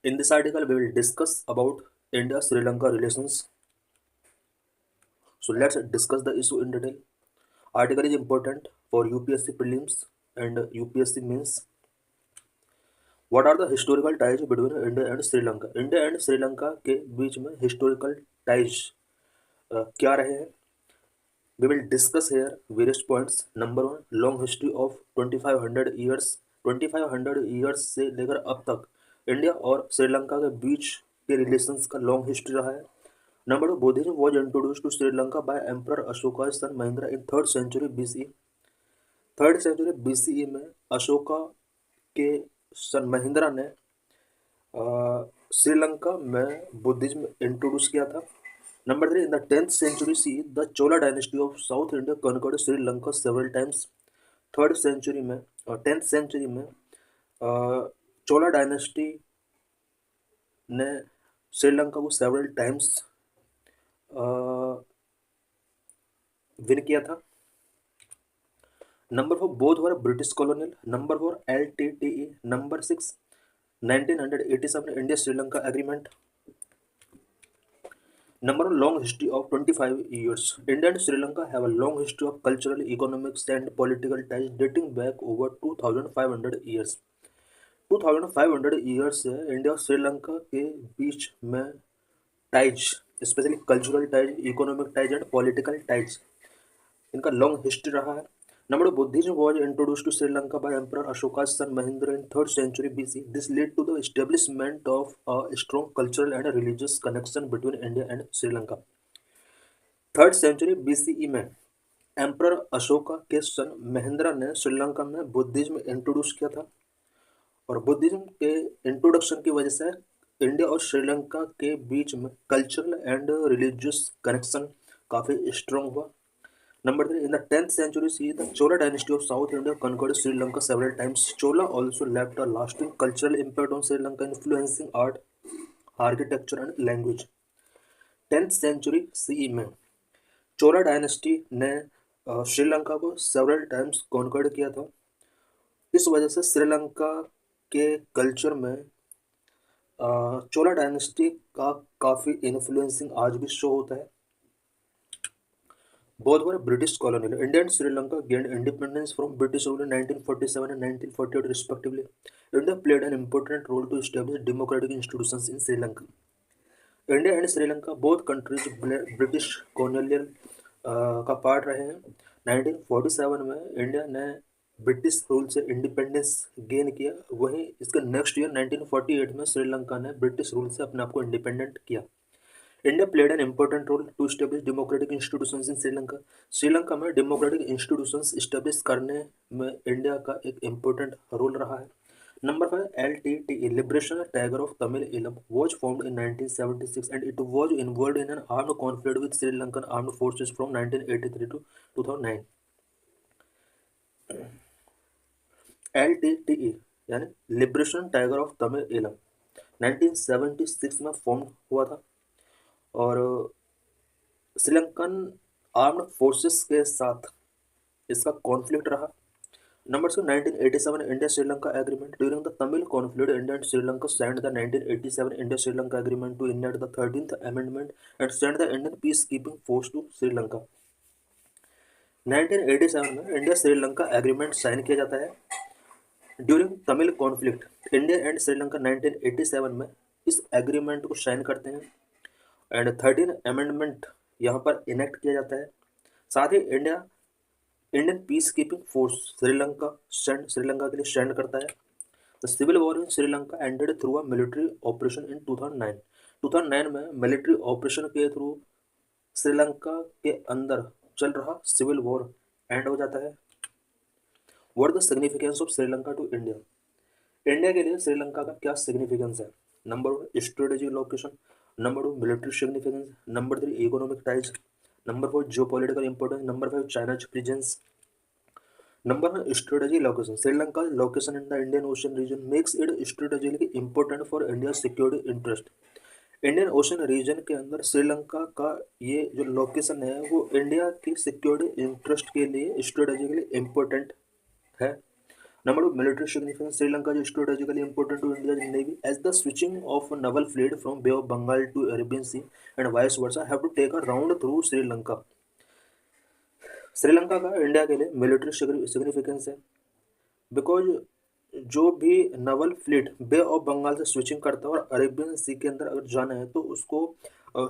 In this article, we will discuss about India-Sri Lanka relations. So let's discuss the issue in detail. Article is important for UPSC prelims and UPSC mains. What are the historical ties between India and Sri Lanka? India and Sri Lanka के बीच में historical ties क्या रहे हैं? We will discuss here various points. Number one, long history of 2500 years. 2500 years से लेकर अब तक इंडिया और श्रीलंका के बीच के रिलेशंस का लॉन्ग हिस्ट्री रहा है. Number two, Buddhism was introduced to Sri Lanka by Emperor Ashoka's son Mahendra in 3rd century BCE. 3rd century BCE में अशोका के सन महेंद्रा ने श्रीलंका में बुद्धिज्म इंट्रोड्यूस किया था. Number three, in the 10th century CE, the Chola dynasty of South India conquered Sri Lanka several times. 3rd century में और 10th century में चोला dynasty ने श्रीलंका को several times विन किया था. Number 4, both were British colonial. Number 4, LTTE. Number 6, 1987 India Sri Lanka agreement. Number one, long history of 25 years. India and Sri Lanka have a long history of cultural, economic, and political ties dating back over 2,500 years. 2,500 years से India और श्रीलंका के बीच में ties, specially cultural ties, economic ties and political ties, इनका long history रहा है. Number two, Buddhism was introduced to Sri Lanka by Emperor Ashoka's son Mahendra in 3rd century BC. This led to the establishment of a strong cultural and religious connection between India and Sri Lanka. 3rd century BCE में emperor Ashoka के सन महेंद्रा ने श्रीलंका में Buddhism introduce किया था और Buddhism के introduction की वजह से इंडिया और श्रीलंका के बीच में कल्चरल एंड रिलीजियस कनेक्शन काफ़ी स्ट्रॉन्ग हुआ. Number 3, in the 10th century CE, the Chola dynasty of South India conquered Sri Lanka several times. Chola also left a lasting cultural impact on Sri Lanka, influencing art, architecture and language. 10th century CE में चोला dynasty ने श्रीलंका को several times conquered किया था. इस वजह से श्रीलंका के culture में चोला डायनेस्टी का काफ़ी इन्फ्लुएंसिंग आज भी शो होता है. Both were British colonial. India and Sri Lanka gained independence from British rule in 1947 and 1948 respectively. India played an important role to establish democratic institutions in Sri Lanka. India and Sri Lanka, both countries British colonial का part रहे हैं. 1947 में India ने British rule से independence gain किया. वहीं इसके next year 1948 में श्रीलंका ने ब्रिटिश रूल से अपने आप को इंडिपेंडेंट किया. India played an important role to establish democratic institutions in Sri Lanka. Sri Lanka में डेमोक्रेटिक इंस्टीट्यूशंस स्टेब्लिश करने में इंडिया का एक इम्पोर्टेंट रोल रहा है. Number 5, LTTE, liberation tiger of Tamil इलम, was formed in 1976 and it was involved in an armed conflict with Sri Lankan armed forces from 1983 to 2009. LTTE यानी liberation tiger of Tamil इलम 1976 में फॉर्म हुआ था और श्रीलंकन आर्म्ड फोर्सेस के साथ इसका कॉन्फ्लिक्ट रहा. Number 2, 1987 India Sri Lanka agreement. During the Tamil conflict India and Sri Lanka signed the 1987 India Sri Lanka agreement to enact the 13th amendment and send the Indian peace keeping force to Sri Lanka. 1987 में इंडिया श्रीलंका एग्रीमेंट साइन किया जाता है. During Tamil conflict India and Sri Lanka 1987 में इस agreement को sign करते हैं and 13 amendment यहाँ पर इनेक्ट किया जाता है. साथ ही Indian peace keeping force Sri Lanka के लिए सेंड करता है. The civil war in Sri Lanka ended through a military operation in 2009. 2009 में मिलिट्री ऑपरेशन के थ्रू श्रीलंका के अंदर चल रहा सिविल वॉर एंड हो जाता है. What the significance of Sri Lanka to India. India के लिए श्रीलंका का क्या सिग्निफिकेंस है. Number 1, strategic location. Number 2, military significance. Number 3, economic ties. Number 4, geopolitical importance. Number 5, China's presence. Number 1, strategic location. Sri Lanka location in the Indian ocean region makes it strategically important for India security interest. Indian ocean region के अंदर श्रीलंका का ये जो location है वो India की security interest के लिए स्ट्रेटेजिकली इम्पोर्टेंट है. Number two, military significance. Sri Lanka is strategically important to India's navy as the switching of naval fleet from Bay of Bengal to Arabian Sea and vice versa have to take a round through Sri Lanka. Sri Lanka का India के लिए military significance है because जो भी naval fleet bay of Bengal से switching करता है और अरेबियन सी के अंदर अगर जाना है तो उसको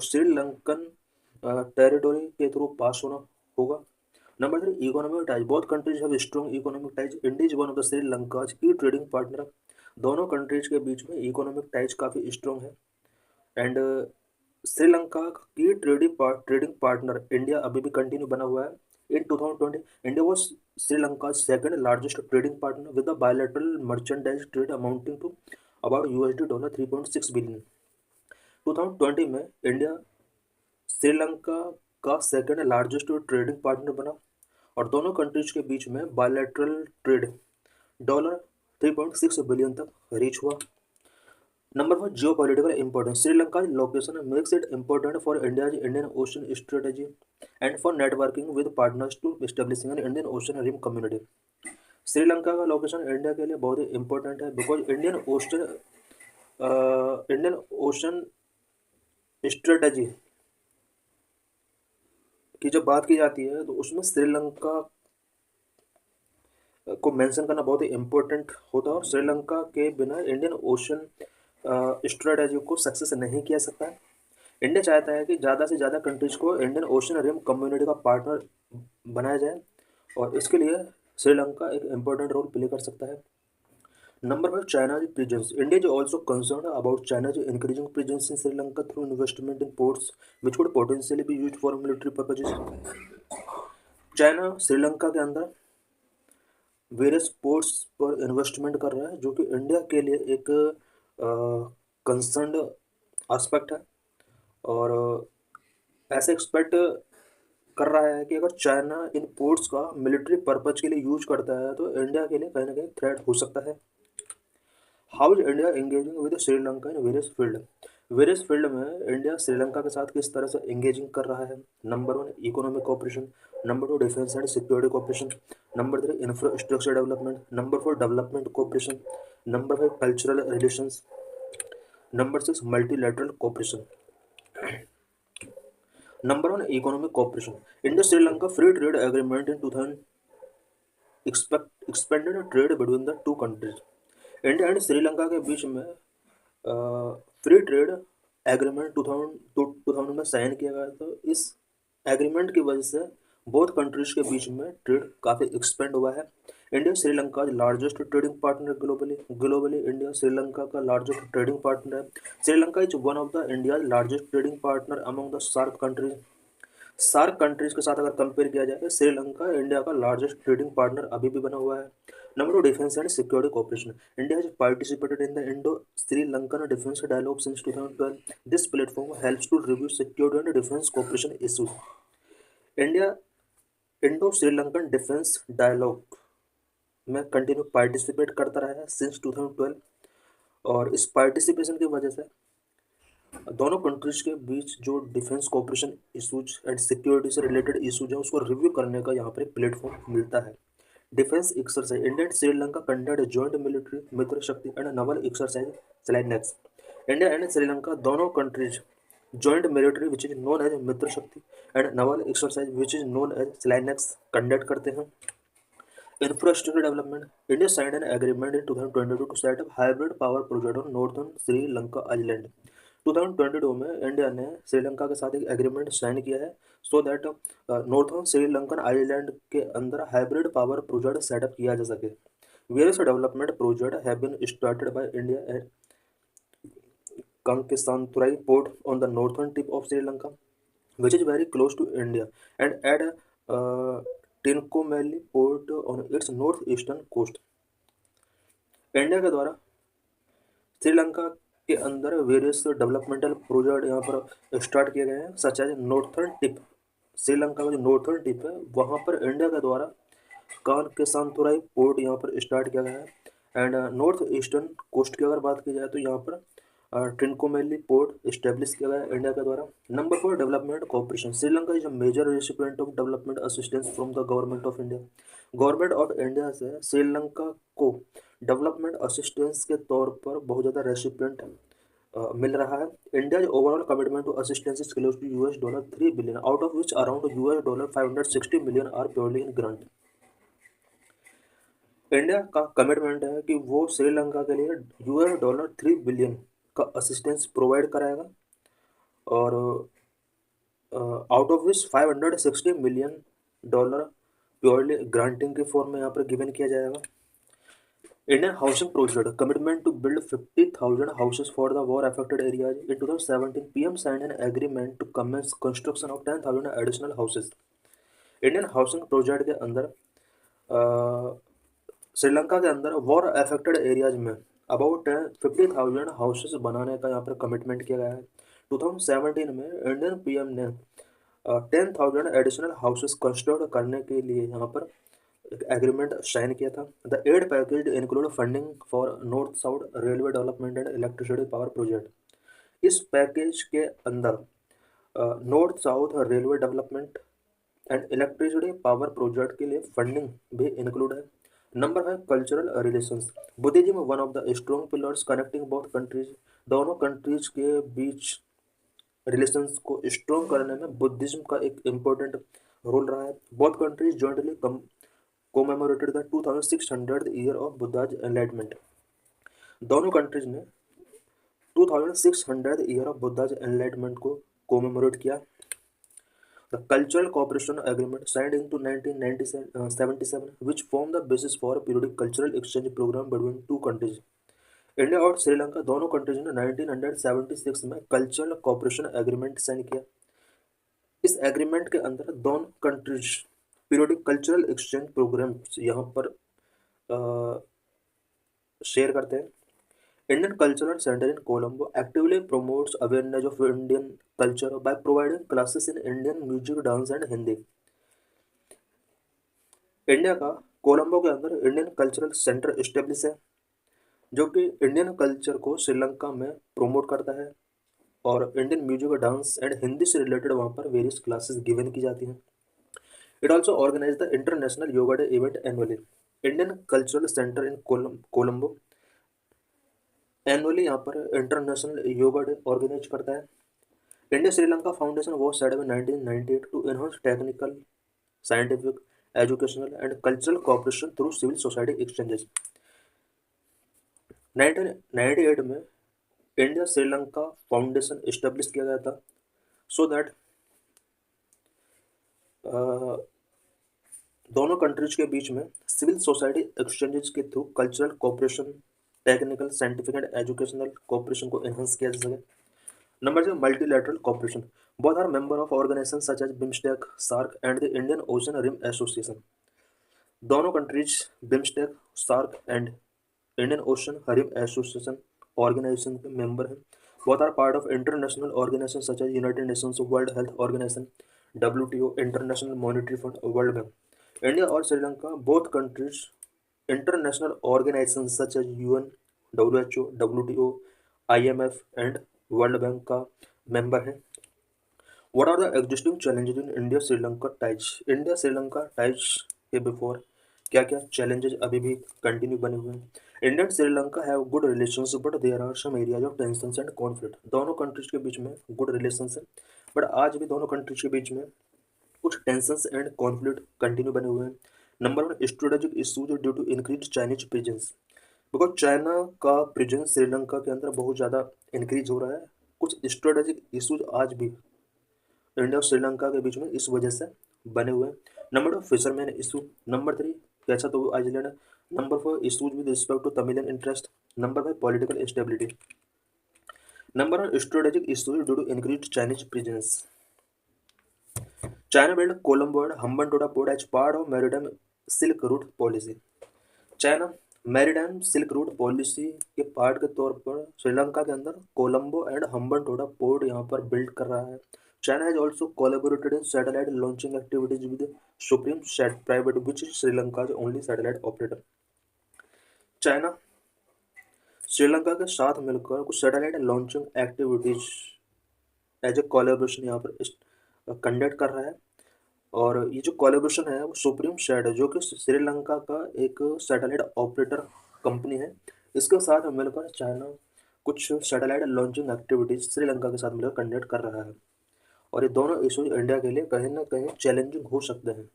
श्रीलंकन टेरिटोरी के थ्रू पास होना होगा। Number three, economic ties. Both countries have strong economic ties. India is one of the Sri Lanka's key trading partner. दोनों कंट्रीज के बीच में इकोनॉमिक टाइज काफ़ी स्ट्रॉन्ग है एंड श्रीलंका की ट्रेडिंग पार्टनर इंडिया अभी भी कंटिन्यू बना हुआ है। In 2020, India was Sri Lanka's second largest trading partner with a bilateral merchandise trade amounting to about $3.6 billion. 2020 में इंडिया श्रीलंका का सेकंड लार्जेस्ट ट्रेडिंग पार्टनर बना और दोनों कंट्रीज के बीच में बायलैटरल ट्रेड $3.6 बिलियन तक रीच हुआ। Number one, geopolitical importance. Sri Lanka's location makes it important for India's Indian Ocean strategy and for networking with partners to establishing an Indian Ocean Rim community. Sri Lanka का location India के लिए बहुत ही important है because Indian ocean strategy की जब बात की जाती है तो उसमें श्रीलंका को मेंशन करना बहुत ही इम्पोर्टेंट होता है और श्रीलंका के बिना इंडियन ओशन स्ट्रेटजी को सक्सेस नहीं किया सकता है। इंडिया चाहता है कि ज़्यादा से ज़्यादा कंट्रीज को इंडियन ओशन रिम कम्युनिटी का पार्टनर बनाया जाए और इसके लिए श्रीलंका एक इम्पोर्टेंट रोल प्ले कर सकता है। Number five, China presence. India is also concern about China increasing presence in Sri Lanka through investment in ports which would potentially be used for military purposes. China Sri Lanka के अंदर वेरियस पोर्ट्स पर investment कर रहा है जो कि इंडिया के लिए एक कंसर्न एस्पेक्ट है और ऐसे एक्सपेक्ट कर रहा है कि अगर चाइना इन पोर्ट्स का मिलिट्री पर्पज के लिए यूज करता है तो इंडिया के लिए कहीं ना कहीं थ्रेट हो सकता है। How is India engaging with Sri Lanka in various field में इंडिया श्रीलंका के साथ किस तरह से एंगेजिंग कर रहा है। Number one, economic cooperation. Number two, defence and security cooperation. Number three, infrastructure development. Number four, development cooperation. Number five, cultural relations. Number six, multilateral cooperation. Number one, economic cooperation. India Sri Lanka free trade agreement in 2000 expanded trade between the two countries. India and Sri Lanka के बीच में free trade agreement 2000 में sign किया गया था। इस agreement की वजह से बोथ कंट्रीज के बीच में ट्रेड काफ़ी एक्सपेंड हुआ है। India Sri Lanka largest trading partner globally India Sri Lanka का लार्जेस्ट ट्रेडिंग पार्टनर है। Sri Lanka is one of the India largest trading partner among the SAARC countries. SAARC countries के साथ अगर कंपेयर किया जाए तो श्रीलंका इंडिया का लार्जेस्ट ट्रेडिंग पार्टनर अभी भी बना हुआ है। Number two, defence and security cooperation. India has participated in the Indo Sri Lankan defence dialogue since 2012। This platform helps to review security and defence cooperation issues. India Indo Sri Lankan defence dialogue में continue participate करता रहा है since 2012 और इस participation की वजह से दोनों कंट्रीज के बीच जो defence cooperation issues and security से रिलेटेड इशूज हैं उसको रिव्यू करने का यहाँ पर एक प्लेटफॉर्म मिलता है। Defence exercise. India and Sri Lanka conduct joint military Mitra Shakti and naval exercise SLINEX. India and Sri Lanka दोनों countries joint military which is known as Mitra Shakti and naval exercise which is known as SLINEX conduct करते हैं। Infrastructure development. India signed an agreement in 2022 to set up hybrid power project on northern Sri Lanka island. 2022 में India ने श्रीलंका के साथ एक agreement sign किया है so that northern Sri Lankan island के अंदर हाइब्रिड पावर प्रोजेक्ट सेटअप किया जा सके। Various development project have been started by India at Kankesanturai port on the northern tip of Sri Lanka, which is very close to India, and at Trincomalee port on its northeastern coast. India के द्वारा श्रीलंका के अंदर various developmental project यहाँ पर start किए गए हैं such as northern tip. Sri Lanka का जो नॉर्थर्न टिप है वहाँ पर इंडिया के द्वारा कानकेसांतुराई पोर्ट यहाँ पर स्टार्ट किया गया है एंड नॉर्थ ईस्टर्न कोस्ट की अगर बात की जाए तो यहाँ पर ट्रिनकोमेली पोर्ट इस्टेब्लिश किया गया इंडिया के द्वारा। Number 4, development cooperation. Sri Lanka is a major recipient of development assistance from the government of India. Government of India से श्रीलंका को डेवलपमेंट असिस्टेंस के तौर पर बहुत ज़्यादा रेसिपिएंट मिल रहा है। India overall commitment to assistance is close to $3 billion, out of which around $560 million are purely in grant. India का कमिटमेंट है कि वो श्रीलंका के लिए $3 बिलियन का असिस्टेंस प्रोवाइड कराएगा और out of which $560 million purely granting के फॉर्म में यहाँ पर गिवन किया जाएगा। Indian housing project commitment to build 50,000 houses for the war affected areas in 2017 PM signed an agreement to commence construction of 10,000 additional houses. Indian housing project के अंदर श्रीलंका के अंदर वॉर अफेक्टेड एरियाज में अबाउट 50,000 हाउसेस बनाने का यहाँ पर commitment किया गया है। 2017 में इंडियन पीएम ने 10,000 एडिशनल हाउसेस कंस्ट्रक्ट करने के लिए यहाँ पर एक एग्रीमेंट साइन किया था। The aid package include funding for north south railway development and electricity power project. इस पैकेज के अंदर north south railway development and electricity power project के लिए फंडिंग भी इंक्लूड है। Number 5, cultural relations. Buddhism one of the strong pillars connecting both countries. दोनों countries के बीच रिलेशंस को स्ट्रॉन्ग करने में बुद्धिज्म का एक इम्पोर्टेंट रोल रहा है। Both countries jointly commemorated the 2600th year of Buddha's enlightenment। दोनों कंट्रीज ने 2600th year of Buddha's enlightenment को कोमेमोरेट किया। The cultural cooperation agreement signed into 1977 which formed the basis for a periodic cultural exchange program between two countries। India और श्रीलंका दोनों countries ने 1976 में cultural cooperation agreement sign किया। इस agreement के अंदर दोनों countries periodic cultural exchange programme यहाँ पर शेयर करते हैं। Indian cultural centre in Colombo actively promotes awareness of Indian culture by providing classes in Indian music, dance and Hindi. India का कोलंबो के अंदर इंडियन कल्चरल सेंटर इस्टेब्लिश है जो कि इंडियन कल्चर को श्रीलंका में प्रमोट करता है और Indian music, dance and Hindi से रिलेटेड वहाँ पर वेरियस क्लासेस गिवन की जाती हैं। It also organized the International Yoga Day event annually। Indian Cultural Center in Colombo annually यहाँ पर इंटरनेशनल योगा डे ऑर्गेनाइज करता है। India Sri Lanka foundation was set up in 1998 to enhance technical, scientific, educational and cultural cooperation through civil society exchanges. 1998 में India Sri Lanka foundation establish किया गया था so that दोनों countries के बीच में सिविल सोसाइटी एक्सचेंजेस के through cultural cooperation, technical, scientific and educational cooperation को एनहांस किया जा सके। Number 2, multilateral cooperation. Both are member of organisation such as BIMSTEC, SAARC and the Indian Ocean Rim Association. दोनों countries BIMSTEC, SAARC and Indian Ocean Rim Association organisation के member हैं। Both are part of international organisation such as United Nations, World Health Organisation, WTO, International Monetary fund, world bank. India और Sri Lanka both countries international organisation such as UN, WHO, WTO, IMF and world bank का member है। What are the existing challenges in India Sri Lanka ties. India Sri Lanka ties के before क्या क्या challenges अभी भी continue बने हुए हैं। India and Sri Lanka have good relations but there are some areas of tensions and conflict. दोनों कंट्रीज के बीच में गुड रिलेशंस है बट आज भी दोनों कंट्रीज के बीच में कुछ टेंशंस एंड कॉन्फ्लिक्ट कंटिन्यू बने हुए हैं। Number 1, strategic issues due to increase Chinese presence. Because China का प्रेजेंस श्रीलंका के अंदर बहुत ज़्यादा इंक्रीज हो रहा है। कुछ स्ट्रेटेजिक इशूज आज भी इंडिया और श्रीलंका के बीच में इस वजह से बने हुए हैं। Number 2, fisherman issue. नंबर 3, कैसा तो island. Number 4, issues with respect to Tamilian interest. Number 5, political instability. Number 1, strategic issues due to increase Chinese presence. China built Colombo and Hambantota port as part of maritime Silk Route policy। China maritime silk route policy के part के तौर पर श्रीलंका के अंदर Colombo and Hambantota port यहाँ पर build कर रहा है। China has also collaborated in satellite launching activities with Supreme SAT private which is Sri Lanka only satellite operator. China Sri Lanka के साथ मिलकर कुछ satellite launching activities as a collaboration यहाँ पर कंडक्ट कर रहा है। और ये जो कोलैबोरेशन है वो सुप्रीम सैट है, जो कि श्रीलंका का एक सैटेलाइट ऑपरेटर कंपनी है। इसके साथ मिलकर चाइना कुछ सैटेलाइट लॉन्चिंग एक्टिविटीज श्रीलंका के साथ मिलकर कंडक्ट कर रहा है। और ये दोनों इशूज इंडिया के लिए कहीं ना कहीं चैलेंजिंग हो सकते हैं।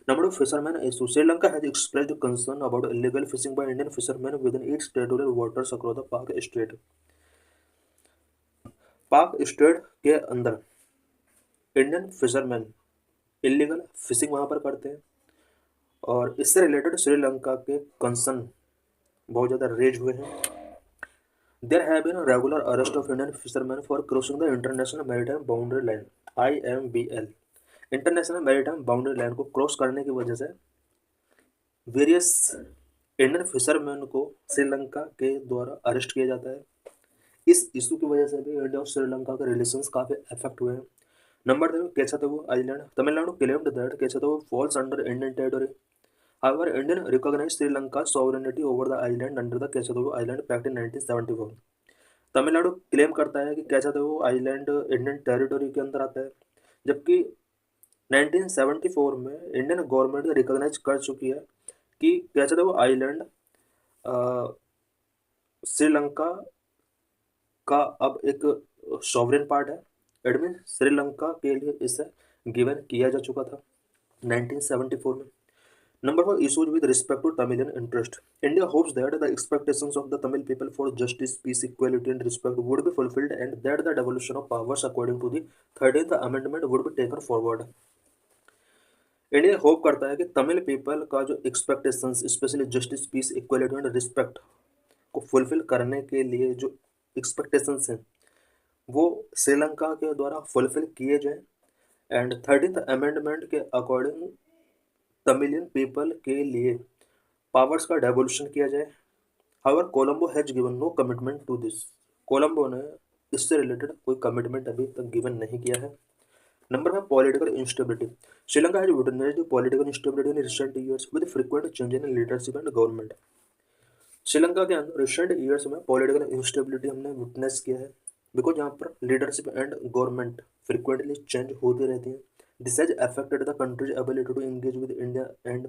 Number of fisherman issue, Sri Lanka has expressed concern about illegal fishing by Indian fisherman with in its territorial waters across the पाक स्ट्रेट। पाक स्ट्रेट के अंदर इंडियन फिशरमैन इलीगल फिशिंग वहाँ पर करते हैं, और इससे रिलेटेड श्रीलंका के कंसर्न बहुत ज़्यादा रेज हुए हैं। There have been regular arrest of Indian fisherman for crossing the international maritime boundary line IMBL। International maritime boundary line को क्रॉस करने की वजह से वेरियस इंडियन फिशरमैन को श्रीलंका के द्वारा अरेस्ट किया जाता है। इस इशू की वजह से भी इंडिया और श्रीलंका के रिलेशंस काफ़ी अफेक्ट हुए हैं। Number 2, Katchatheevu island, Tamil Nadu claimed that Katchatheevu falls under Indian territory. However, Indian recognized Sri Lanka's sovereignty over the island under the Katchatheevu island pact in 1974। Tamil Nadu claim करता है कि केचातवु आइलैंड इंडियन टेरिटरी के अंदर आता है, जबकि 1974 में इंडियन गवर्नमेंट रिकॉग्नाइज कर चुकी है कि केचातवु आइलैंड श्रीलंका का अब एक सॉवरेन पार्ट है। इट मीन श्रीलंका के लिए इसे गिवन किया जा चुका था 1974 में। Number 4, issues with respect to Tamilian interest. India hopes that the expectations of the Tamil people for justice, peace, equality and respect would be fulfilled and that the devolution of powers according to the 13th Amendment would be taken forward. India hope करता है कि Tamil people का जो expectations, specially justice, peace, equality and respect को fulfil करने के लिए जो एक्सपेक्टेशंस हैं वो श्रीलंका के द्वारा फुलफिल किए जाएं एंड 13th अमेंडमेंट के अकॉर्डिंग तमिलियन पीपल के लिए पावर्स का डेवोल्यूशन किया जाए। However Colombo has given no commitment to this. Colombo ने इससे रिलेटेड कोई कमिटमेंट अभी तक गिवन नहीं किया है। Number 5, political instability. Sri Lanka has witnessed political instability in recent years with frequent change in leadership and government. Sri Lanka के अंदर रिसेंट ईयर्स में पॉलिटिकल इंस्टेबिलिटी हमने विटनेस किया है, बिकॉज यहाँ पर leadership and government frequently change होती रहती है। This has affected the country's ability to engage with India and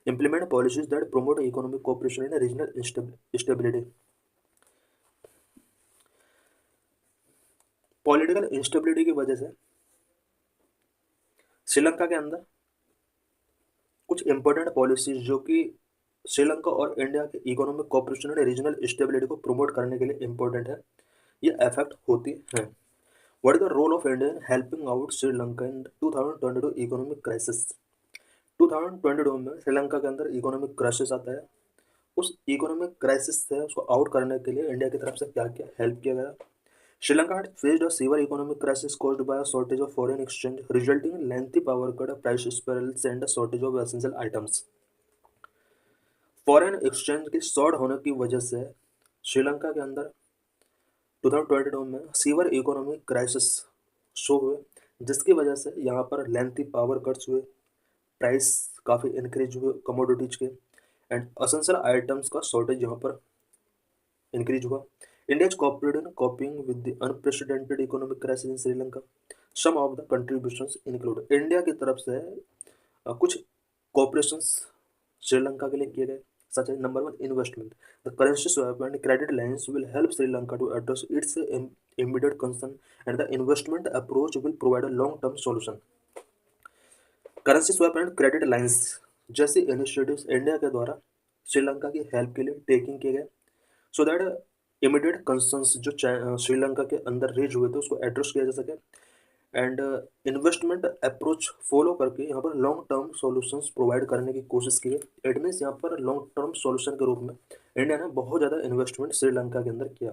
implement policies that promote economic cooperation and regional stability. Political instability की वजह से श्रीलंका के अंदर कुछ इंपॉर्टेंट पॉलिसीज जो कि श्रीलंका और इंडिया के economic cooperation and regional stability को प्रमोट करने के लिए इंपॉर्टेंट है, ये अफेक्ट होती हैं। What is the role of India in helping out Sri Lanka in 2022 economic crisis? 2022 में श्रीलंका के अंदर इकोनॉमिक क्राइसिस आता है। उस इकोनॉमिक क्राइसिस से उसको आउट करने के लिए इंडिया की तरफ से क्या क्या हेल्प किया गया? Sri Lanka had faced a severe economic crisis caused by a shortage of foreign exchange, resulting in lengthy power cut, price spirals and a shortage of essential items. Foreign exchange की शॉर्ट होने की वजह से श्रीलंका के अंदर 2022 में सीवर इकोनॉमिक क्राइसिस शो हुए, जिसकी वजह से यहाँ पर लेंथी पावर कट्स हुए, प्राइस काफ़ी इंक्रीज हुए कमोडिटीज के एंड असेंशियल आइटम्स का शॉर्टेज यहाँ पर इंक्रीज हुआ। India is cooperated in coping with the unprecedented economic crisis in Sri Lanka. Some of the contributions include, India की तरफ से कुछ कोऑपरेशंस श्रीलंका के लिए किए गए, such as number 1, investment. The currency swap and credit lines will help Sri Lanka to address its immediate concern, and the investment approach will provide a long-term solution. Currency swap and credit lines जैसी initiatives India के द्वारा श्रीलंका की help के लिए taking किए गए, so that immediate concerns जो श्रीलंका के अंदर रेज हुए थे उसको एड्रेस किया जा सके एंड इन्वेस्टमेंट अप्रोच फॉलो करके यहाँ पर लॉन्ग टर्म सॉल्यूशंस प्रोवाइड करने की कोशिश की है। इट मीन्स यहाँ पर लॉन्ग टर्म सॉल्यूशन के रूप में इंडिया ने बहुत ज़्यादा इन्वेस्टमेंट श्रीलंका के अंदर किया।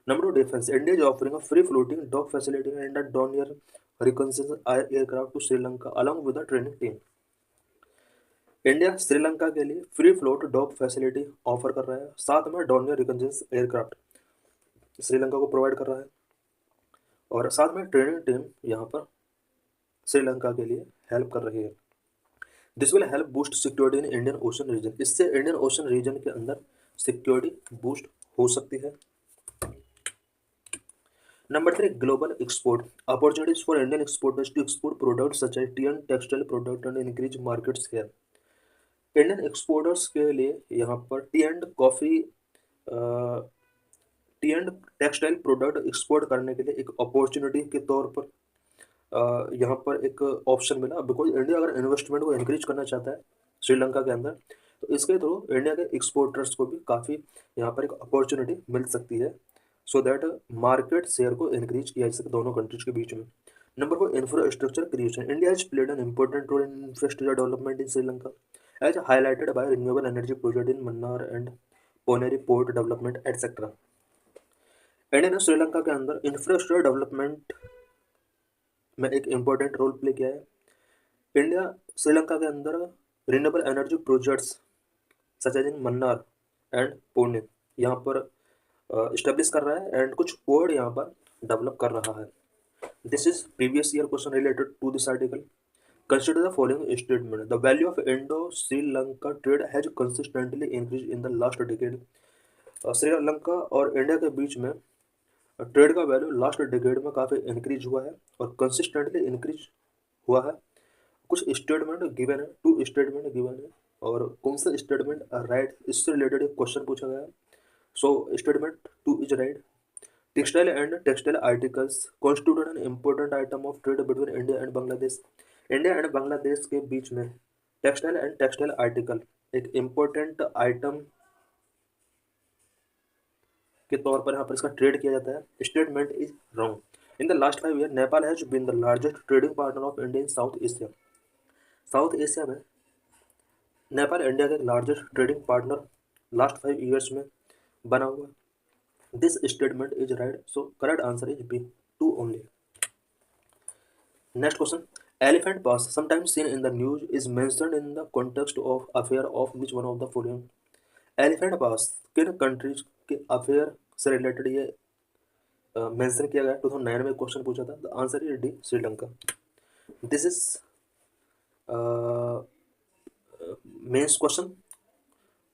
Number 2, defence. India is offering a free floating dock facility and a Dornier reconnaissance aircraft to Sri Lanka along with the training team. India Sri Lanka के लिए free float dock facility offer कर रहा है, साथ में डॉनियर रिकॉन्सेशन एयरक्राफ्ट श्रीलंका को प्रोवाइड कर रहा है और साथ में ट्रेनिंग टीम यहाँ पर श्रीलंका के लिए हेल्प कर रही है। This will help boost security in Indian ocean region. इससे इंडियन ओशन रीजन के अंदर सिक्योरिटी बूस्ट हो सकती है। Number three, global export opportunities for Indian exporters to export products such as tea and textile product and increase market share. Indian exporters के लिए यहाँ पर T and coffee, T and textile product export करने के लिए एक opportunity के तौर पर यहाँ पर एक ऑप्शन मिला, बिकॉज इंडिया अगर इन्वेस्टमेंट को इंक्रीज करना चाहता है श्रीलंका के अंदर, तो इसके थ्रू इंडिया के एक्सपोर्टर्स को भी काफ़ी यहाँ पर एक अपॉर्चुनिटी मिल सकती है, सो दैट मार्केट शेयर को इंक्रीज किया जा सके दोनों कंट्रीज के बीच में. Number four, infrastructure creation. India has played an important role in infrastructure development in Sri Lanka as highlighted by renewable energy project in Mannar and Poneri port development etc. India ने श्रीलंका के अंदर इंफ्रास्ट्रक्चर डेवलपमेंट में एक important role play किया है. India Sri Lanka के अंदर renewable energy projects such as in Mannar and Pune यहाँ पर इस्टेब्लिश कर रहा है एंड कुछ पोर्ट यहाँ पर डेवलप कर रहा है. This is previous year question related to this article. Consider the following statement. The value of Indo-Sri Lanka trade has consistently increased in the last decade. Sri Lanka और इंडिया के बीच में ट्रेड का वैल्यू लास्ट डिकेड में काफ़ी increase हुआ है और कंसिस्टेंटली इंक्रीज हुआ है. कुछ स्टेटमेंट गिवन है, टू स्टेटमेंट गिवन है, और कौन सा स्टेटमेंट राइट इससे रिलेटेड एक क्वेश्चन पूछा गया है. So statement two is right. Textile and textile articles constitute an important item of trade between India and Bangladesh. India and Bangladesh के बीच में टेक्सटाइल एंड टेक्सटाइल आर्टिकल एक इम्पोर्टेंट आइटम के तौर पर यहाँ पर इसका ट्रेड किया जाता है. Statement is wrong. In the last 5 year Nepal has been the largest trading partner of India in south Asia. South Asia में नेपाल इंडिया का largest trading partner last 5 years में बना हुआ. This statement is right, so correct answer is B, 2 only. Next question. Elephant Pass, sometimes seen in the news, is mentioned in the context of affair of which one of the following? Elephant Pass किन countries के affair से related ये mention किया गया? 2009 में question पूछा था. The answer is D, Sri Lanka. This is mains question.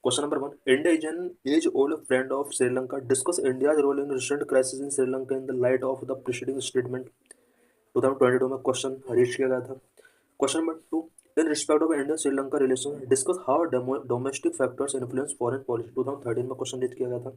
Question number 1. India is an age old friend of Sri Lanka. Discuss India's role in recent crisis in Sri Lanka in the light of the preceding statement. 2022 में question रीच किया गया था. Question number 2. In respect of India Sri Lanka relation discuss how domestic factors influence foreign policy. 2013 में question रीच किया गया था.